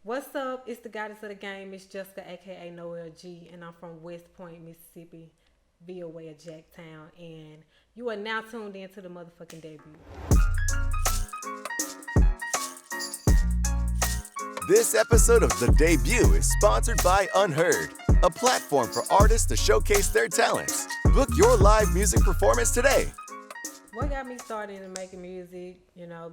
What's up? It's the goddess of the game, Miss Jessica, aka Noel G, and I'm from West Point, Mississippi, via way of Jacktown, and you are now tuned in to the motherfucking debut. This episode of The Debut is sponsored by Unheard, a platform for artists to showcase their talents. Book your live music performance today. What got me started in making music,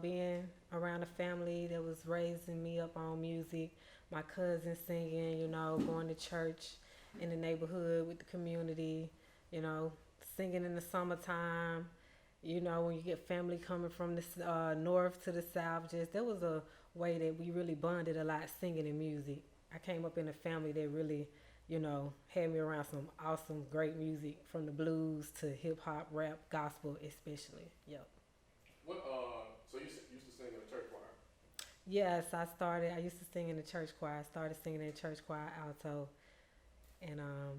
being around a family that was raising me up on music, my cousins singing, going to church in the neighborhood with the community, singing in the summertime, when you get family coming from the north to the south, just there was a way that we really bonded a lot singing and music. I came up in a family that really, had me around some awesome, great music from the blues to hip hop, rap, gospel, especially. Yep. So you used to sing in the church choir? Yes, I used to sing in the church choir. I started singing in the church choir, alto, and a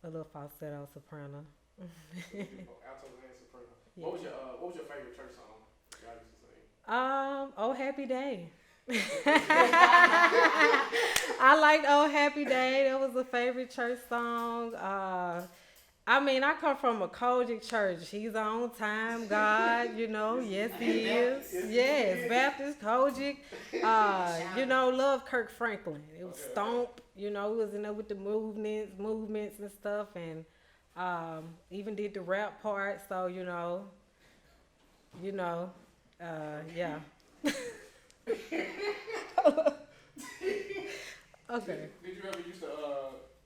little falsetto, soprano. Alto and soprano. Yeah. What was your favorite church song y'all used to sing? Oh Happy Day. I liked Oh Happy Day. That was a favorite church song. I come from a Kojic church. He's on time, God, yes he is. Yes, Baptist, Kojic. Love Kirk Franklin. It was Stomp, he was in there with the movements and stuff, and even did the rap part, so yeah. Okay. Did you ever used to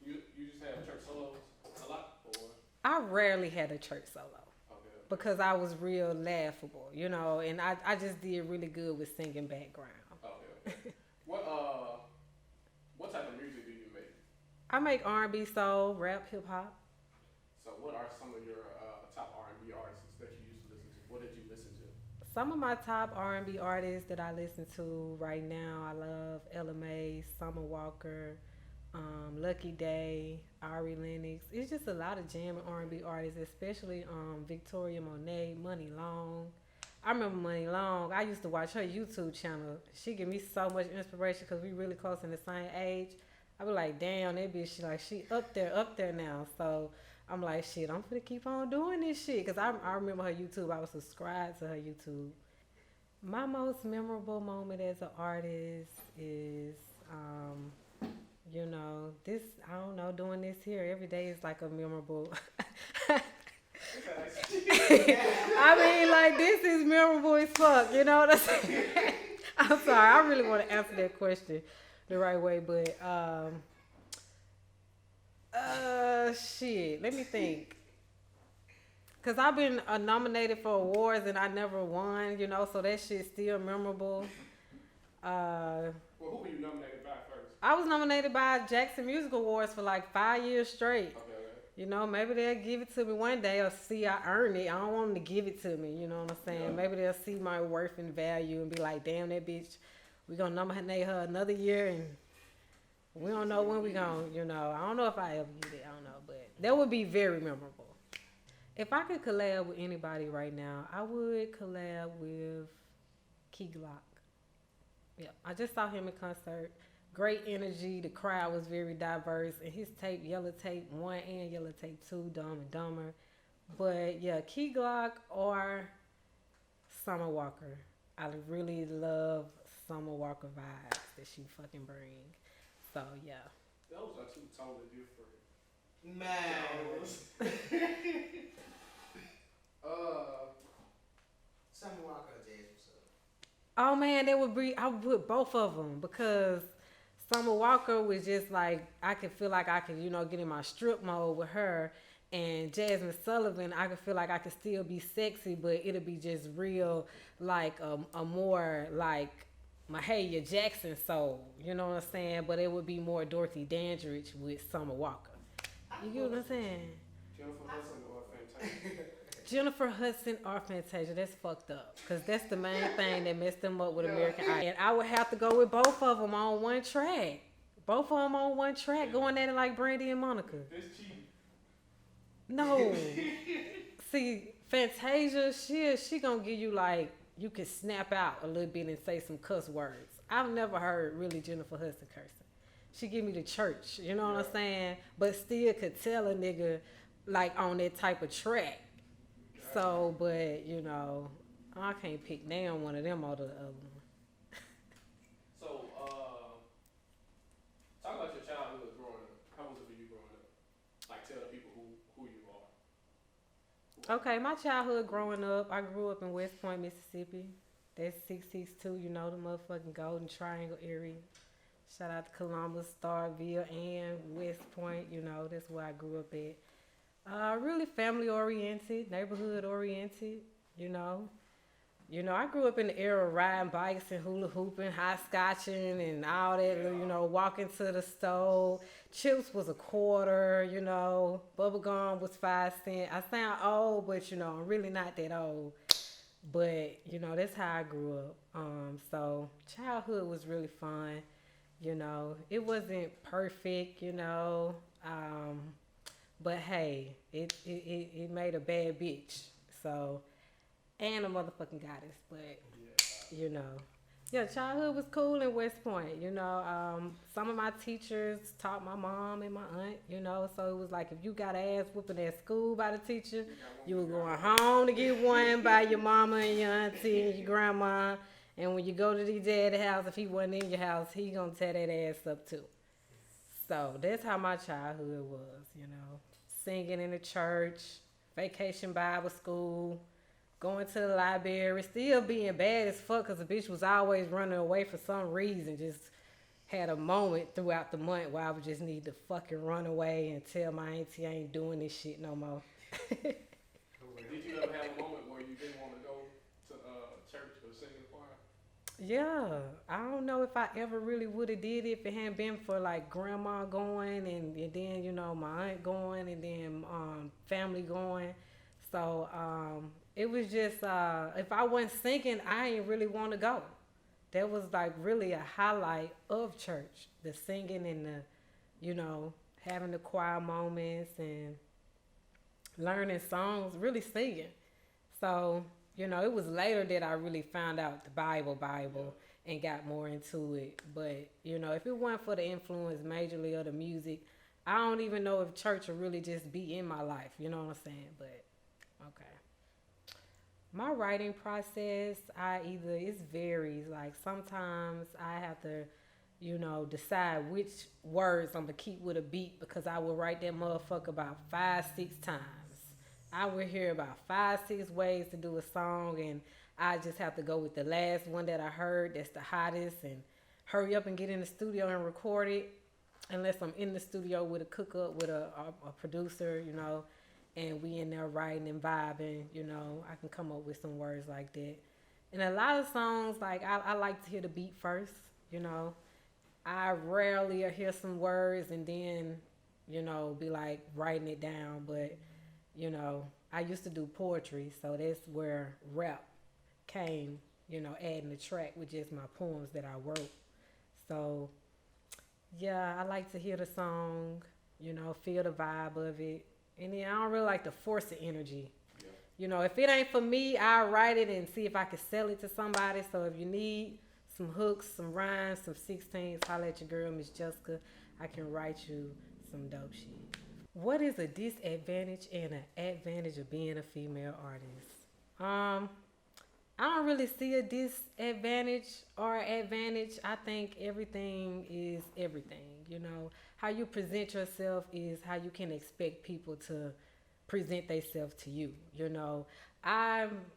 you used to have church solos a lot, or? I rarely had a church solo Okay. because I was real laughable, and I just did really good with singing background. Okay. What type of music do you make? I make R&B, soul, rap, hip hop. So what are some of your top R&B artists that you used to listen to? What did you listen to? Some of my top R&B artists that I listen to right now, I love Ella Mai, Summer Walker, Lucky Day, Ari Lennox. It's just a lot of jamming R&B artists, especially Victoria Monet, Money Long. I remember Money Long. I used to watch her YouTube channel. She give me so much inspiration because we really close in the same age. I be like, damn, that bitch, she up there now. So I'm like, shit, I'm gonna keep on doing this shit. Because I remember her YouTube. I was subscribed to her YouTube. My most memorable moment as an artist is, doing this here every day is like a memorable. This is memorable as fuck. You know what I'm saying? I'm sorry. I really want to answer that question the right way, but shit. Let me think. Cause I've been nominated for awards and I never won, so that shit's still memorable. Well, who were you nominated by first? I was nominated by Jackson Music Awards for like 5 years straight. Okay. Maybe they'll give it to me one day or see I earned it. I don't want them to give it to me, you know what I'm saying? Yeah. Maybe they'll see my worth and value and be like, damn, that bitch, we gonna nominate her another year and we don't know when we gonna, I don't know if I ever get it, I don't know, but that would be very memorable. If I could collab with anybody right now, I would collab with Key Glock. Yeah, I just saw him in concert. Great energy. The crowd was very diverse. And his tape, Yellow Tape 1 and Yellow Tape 2, Dumb and Dumber. But yeah, Key Glock or Summer Walker. I really love Summer Walker vibes that she fucking bring. So yeah. Those are two totally different. Man. Summer Walker or Jazz, what's up? Oh man, I would put both of them because Summer Walker was just like, I could feel like I could, get in my strip mode with her. And Jasmine Sullivan, I could feel like I could still be sexy, but it'll be just real, like a more like Mahalia Jackson soul. You know what I'm saying? But it would be more Dorothy Dandridge with Summer Walker. You get what I'm saying? Jennifer Hudson or Fantasia? Jennifer Hudson or Fantasia, that's fucked up. Because that's the main thing that messed them up with American Idol. And I would have to go with both of them on one track. Both of them on one track, going at it like Brandy and Monica. That's cheating. No. See, Fantasia, she gonna give you like, you can snap out a little bit and say some cuss words. I've never heard really Jennifer Hudson cursing. She give me the church, you know what I'm saying? But still could tell a nigga like on that type of track. So, but you know, I can't pick down one of them or the other one. So, talk about your childhood growing up. How was it for you growing up? Like, tell the people who you are. Okay, my childhood growing up, I grew up in West Point, Mississippi. That's 662, you know, the motherfucking Golden Triangle area. Shout out to Columbus, Starville, and West Point. You know, that's where I grew up at. Really family oriented, neighborhood oriented. You know, I grew up in the era of riding bikes and hula hooping, hopscotching, and all that. You know, walking to the store. Chips was $0.25. You know, bubble gum was 5 cents. I sound old, but you know, I'm really not that old. But you know, that's how I grew up. So childhood was really fun. You know, it wasn't perfect, you know, but hey, it made a bad bitch. So, and a motherfucking goddess, but you know, yeah, childhood was cool in West Point. You know, some of my teachers taught my mom and my aunt. You know, so it was like if you got an ass whooping at school by the teacher, you were going home to get one by your mama and your auntie and your grandma. And when you go to the dad's house, if he wasn't in your house, he gonna tear that ass up too. So that's how my childhood was, you know. Singing in the church, vacation Bible school, going to the library, still being bad as fuck because the bitch was always running away for some reason. Just had a moment throughout the month where I would just need to fucking run away and tell my auntie I ain't doing this shit no more. Did you ever have a moment where you didn't want to go to church or sing in the choir? Yeah, I don't know if I ever really would have did it if it hadn't been for like grandma going and then you know my aunt going and then family going. So it was just if I wasn't singing, I didn't really want to go. That was like really a highlight of church, the singing and the, you know, having the choir moments and learning songs, really singing. So. You know, it was later that I really found out the Bible and got more into it. But, you know, if it weren't for the influence majorly of the music, I don't even know if church would really just be in my life. You know what I'm saying? But, okay. My writing process, it varies. Like, sometimes I have to, you know, decide which words I'm going to keep with a beat because I will write that motherfucker about 5-6 times. I would hear about 5-6 ways to do a song, and I just have to go with the last one that I heard that's the hottest and hurry up and get in the studio and record it, unless I'm in the studio with a cook-up with a producer, you know, and we in there writing and vibing, you know. I can come up with some words like that. And a lot of songs, like, I like to hear the beat first, you know. I rarely hear some words and then, you know, be like writing it down, but... You know, I used to do poetry, so that's where rap came, you know, adding the track with just my poems that I wrote. So, yeah, I like to hear the song, you know, feel the vibe of it. And then I don't really like to force the energy. Yeah. You know, if it ain't for me, I'll write it and see if I can sell it to somebody. So if you need some hooks, some rhymes, some 16s, holla at your girl, Miss Jesseca. I can write you some dope shit. What is a disadvantage and an advantage of being a female artist? I don't really see a disadvantage or advantage. I think everything is everything. You know, how you present yourself is how you can expect people to present themselves to you. You know,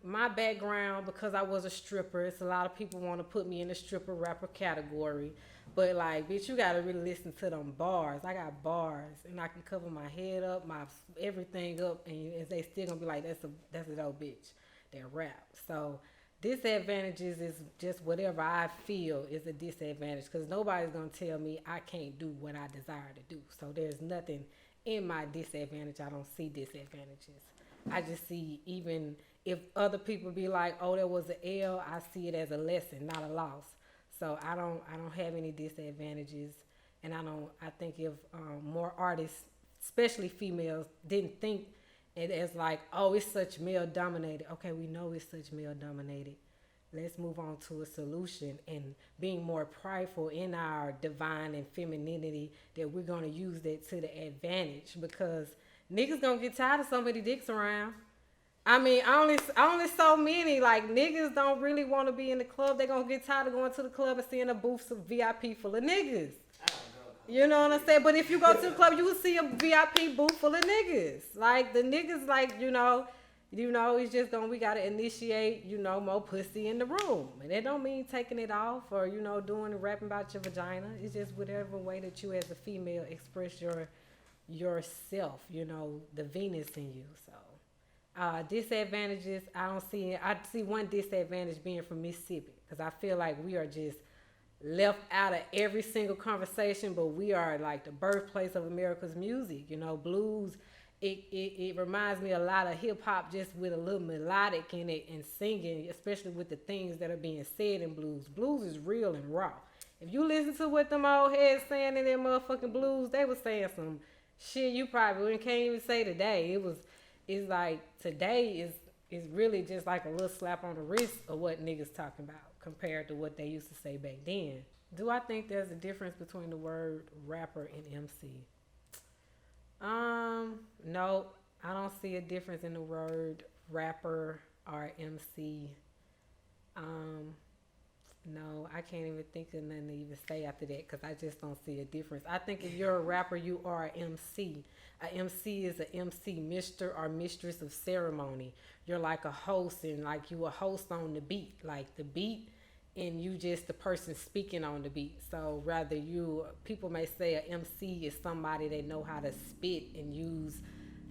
my background, because I was a stripper, it's a lot of people want to put me in the stripper rapper category. But like, bitch, you gotta really listen to them bars. I got bars, and I can cover my head up, my everything up, and they still gonna be like, that's a dope bitch that rap. So disadvantages is just whatever I feel is a disadvantage, because nobody's gonna tell me I can't do what I desire to do. So there's nothing in my disadvantage. I don't see disadvantages. I just see, even if other people be like, oh, that was an L, I see it as a lesson, not a loss. So I don't have any disadvantages, and I think if more artists, especially females, didn't think it as like, oh, it's such male dominated. Okay, we know it's such male dominated, let's move on to a solution and being more prideful in our divine and femininity that we're going to use that to the advantage because niggas gonna get tired of somebody dicks around. I mean, only so many like niggas don't really want to be in the club. They gonna get tired of going to the club and seeing a booth of VIP full of niggas. I don't know. You know what I'm saying? But if you go to the club, you will see a VIP booth full of niggas. Like the niggas, like it's just we gotta initiate, more pussy in the room, and that don't mean taking it off or doing rapping about your vagina. It's just whatever way that you as a female express yourself, the Venus in you. So. Disadvantages, I see one disadvantage being from Mississippi because I feel like we are just left out of every single conversation, but we are like the birthplace of America's music. Blues, it reminds me a lot of hip hop just with a little melodic in it and singing, especially with the things that are being said in blues. Blues is real and raw. If you listen to what them old heads saying in their motherfucking blues, they were saying some shit you probably can't even say today. It's like today is really just like a little slap on the wrist of what niggas talking about compared to what they used to say back then. Do I think there's a difference between the word rapper and MC? No, I don't see a difference in the word rapper or MC. No, I can't even think of nothing to even say after that because I just don't see a difference. I think if you're a rapper, you are an MC. An MC is an MC, Mr. or Mistress of Ceremony. You're like a host and like you a host on the beat. Like the beat and you just the person speaking on the beat. So rather people may say an MC is somebody that know how to spit and use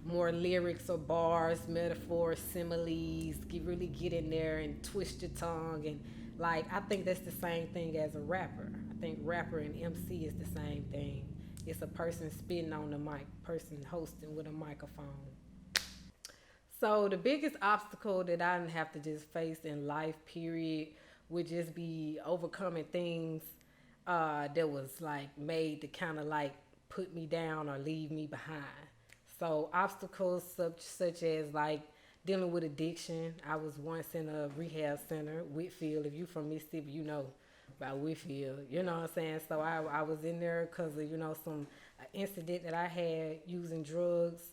more lyrics or bars, metaphors, similes, really get in there and twist your tongue and like, I think that's the same thing as a rapper. I think rapper and MC is the same thing. It's a person spitting on the mic, person hosting with a microphone. So the biggest obstacle that I didn't have to just face in life, period, would just be overcoming things that was like made to kind of like put me down or leave me behind. So obstacles such as like dealing with addiction. I was once in a rehab center, Whitfield. If you from Mississippi, you know about Whitfield. You know what I'm saying? So I was in there because of, some incident that I had using drugs,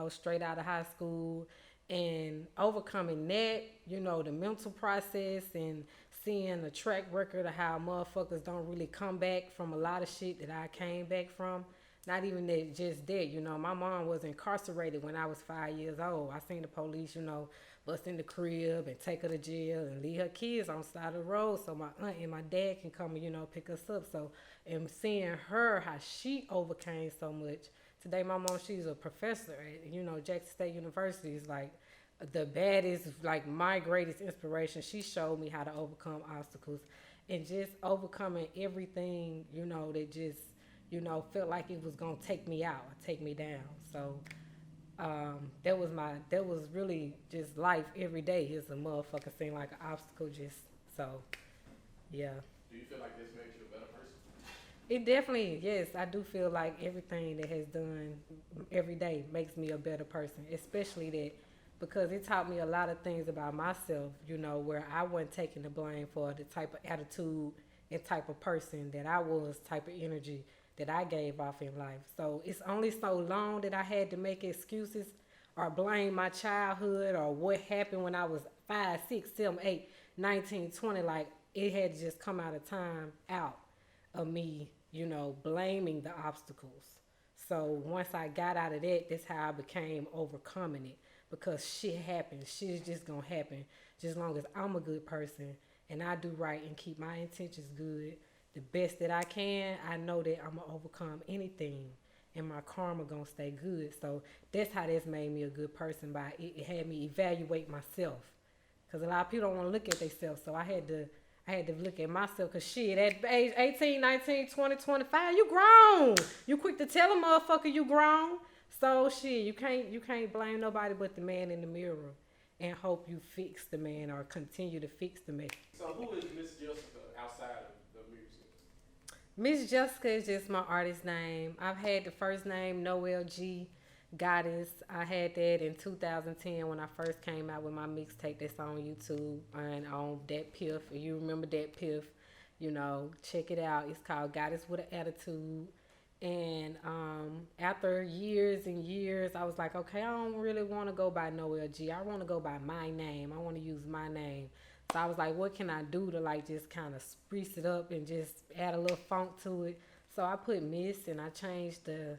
straight out of high school. And overcoming that, the mental process and seeing a track record of how motherfuckers don't really come back from a lot of shit that I came back from. Not even that, just that, my mom was incarcerated when I was 5 years old. I seen the police, bust in the crib and take her to jail and leave her kids on the side of the road so my aunt and my dad can come and, pick us up. So, and seeing her, how she overcame so much. Today, my mom, she's a professor at, Jackson State University. Is like the baddest, like my greatest inspiration. She showed me how to overcome obstacles and just overcoming everything, that just, felt like it was gonna take me out, take me down. So that was really just life every day. Is a motherfucker seem like an obstacle, just so, yeah. Do you feel like this makes you a better person? It definitely, yes, I do feel like everything that has done every day makes me a better person, especially that because it taught me a lot of things about myself, where I wasn't taking the blame for the type of attitude and type of person that I was, type of energy that I gave off in life. So it's only so long that I had to make excuses or blame my childhood or what happened when I was 5, 6, 7, 8, 19, 20. Like it had to just come out of time out of me, blaming the obstacles. So once I got out of that, that's how I became overcoming it. Because shit happens. Shit is just gonna happen. Just as long as I'm a good person and I do right and keep my intentions good, the best that I can, I know that I'm gonna overcome anything and my karma gonna stay good. So that's how this made me a good person. By it had me evaluate myself. Because a lot of people don't want to look at themselves. So I had to look at myself. Because shit, at age 18, 19, 20, 25, you grown. You quick to tell a motherfucker you grown. So shit, you can't blame nobody but the man in the mirror and hope you fix the man or continue to fix the man. So who is Miss Jesseca outside of the music? Miss Jesseca is just my artist name. I've had the first name Noel G. Goddess. I had that in 2010 when I first came out with my mixtape that's on YouTube and on Dat Piff. If you remember Dat Piff, you know, check it out. It's called Goddess with an Attitude. And after years and years, I was like, okay, I don't really want to go by Noel G. I want to go by my name. I want to use my name. So I was like, what can I do to like just kind of spruce it up and just add a little funk to it? So I put Miss and I changed the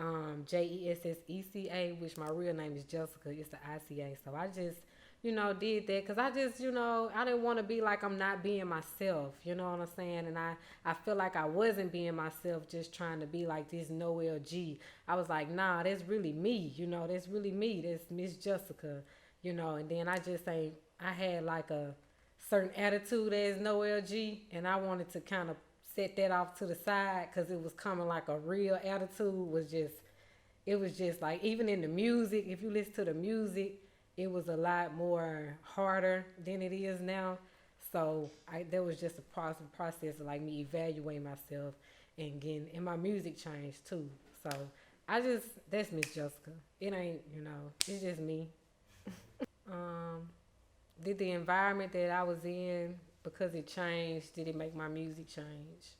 Jesseca, which my real name is Jesseca. It's the ICA. So I just, you know, did that because I just, you know, I didn't want to be like I'm not being myself. You know what I'm saying? And I feel like I wasn't being myself just trying to be like this Noel G. I was like, nah, that's really me. You know, that's really me. That's Miss Jesseca. You know, and then I just ain't, I had like a certain attitude as Noel G. And I wanted to kind of set that off to the side because it was coming like a real attitude. It was just like, even in the music, if you listen to the music, it was a lot more harder than it is now. So there was just a process of like me evaluating myself and my music changed too. So that's Miss Jesseca. It ain't, you know, it's just me. Did the environment that I was in, because it changed, did it make my music change?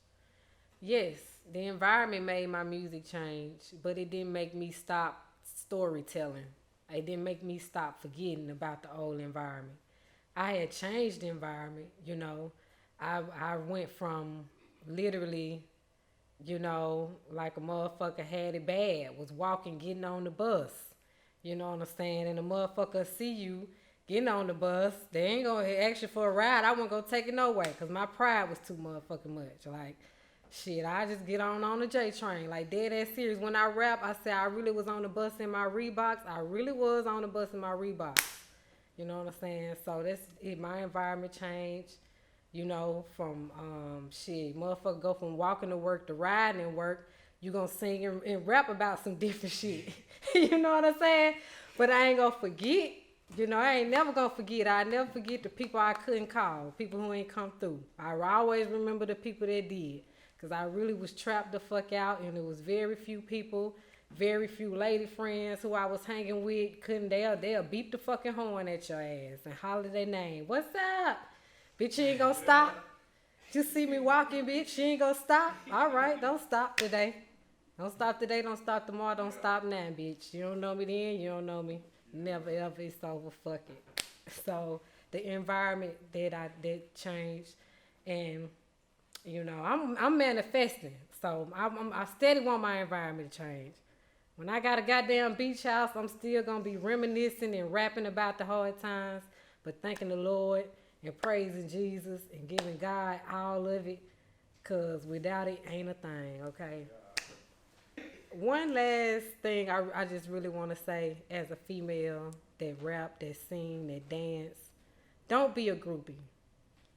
Yes, the environment made my music change, but it didn't make me stop storytelling. It didn't make me stop forgetting about the old environment. I had changed the environment, you know. I went from literally, you know, like a motherfucker had it bad, was walking, getting on the bus. You know what I'm saying? And the motherfucker see you getting on the bus. They ain't gonna ask you for a ride. I wasn't gonna take it no way because my pride was too motherfucking much. Like, shit, I just get on the J train. Like, dead ass serious. When I rap, I say I really was on the bus in my Reeboks. I really was on the bus in my Reeboks. You know what I'm saying? So that's it. My environment changed. You know, from shit, motherfucker go from walking to work to riding and work. You gonna sing and rap about some different shit. You know what I'm saying? But I ain't gonna forget. You know, I ain't never gonna forget. I never forget the people I couldn't call, people who ain't come through. I always remember the people that did. Because I really was trapped the fuck out, and it was very few people, very few lady friends who I was hanging with. They'll beat the fucking horn at your ass and holler their name. What's up? Bitch, you ain't gonna stop? Just see me walking, bitch, you ain't gonna stop? All right, don't stop today. Don't stop today, don't stop tomorrow, don't stop now, bitch. You don't know me then, you don't know me. Never ever, it's over, fuck it. So the environment that changed, and you know, I'm manifesting, so I steady want my environment to change. When I got a goddamn beach house, I'm still gonna be reminiscing and rapping about the hard times, but thanking the Lord and praising Jesus and giving God all of it, cause without it ain't a thing, okay? One last thing I just really want to say as a female that rap, that sing, that dance, don't be a groupie,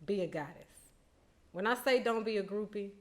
be a goddess. When I say don't be a groupie,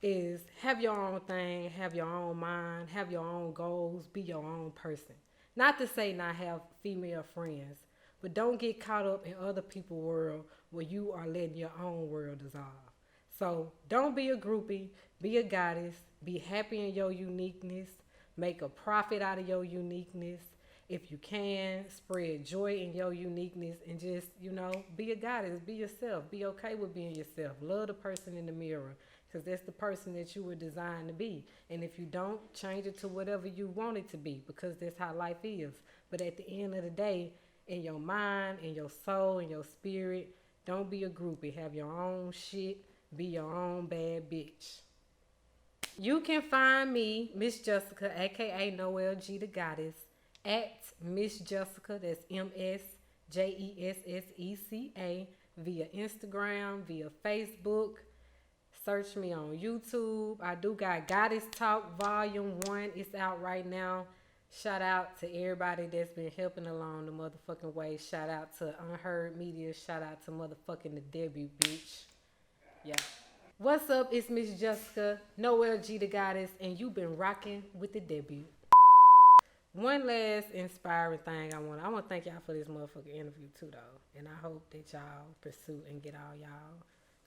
is have your own thing, have your own mind, have your own goals, be your own person. Not to say not have female friends, but don't get caught up in other people's world where you are letting your own world dissolve. So don't be a groupie, be a goddess, be happy in your uniqueness, make a profit out of your uniqueness. If you can, spread joy in your uniqueness and just, you know, be a goddess, be yourself, be okay with being yourself. Love the person in the mirror because that's the person that you were designed to be. And if you don't, change it to whatever you want it to be because that's how life is. But at the end of the day, in your mind, in your soul, in your spirit, don't be a groupie. Have your own shit. Be your own bad bitch. You can find me, Miss Jesseca, aka Noel G the Goddess, at Miss Jesseca, that's MSJESSECA, via Instagram, via Facebook. Search me on YouTube. I do got Goddess Talk Volume 1. It's out right now. Shout out to everybody that's been helping along the motherfucking way. Shout out to Unheard Media. Shout out to motherfucking The Debut, bitch. Yeah. What's up? It's Miss Jesseca, Noel G the Goddess, and you've been rocking with The Debut. One last inspiring thing I want to thank y'all for this motherfucking interview too, though. And I hope that y'all pursue and get all y'all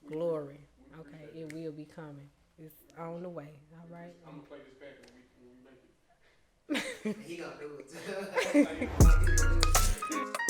glory. Okay, it will be coming. It's on the way. All right. I'm gonna play this back when we make it. And he gonna do it too. He gonna do it too.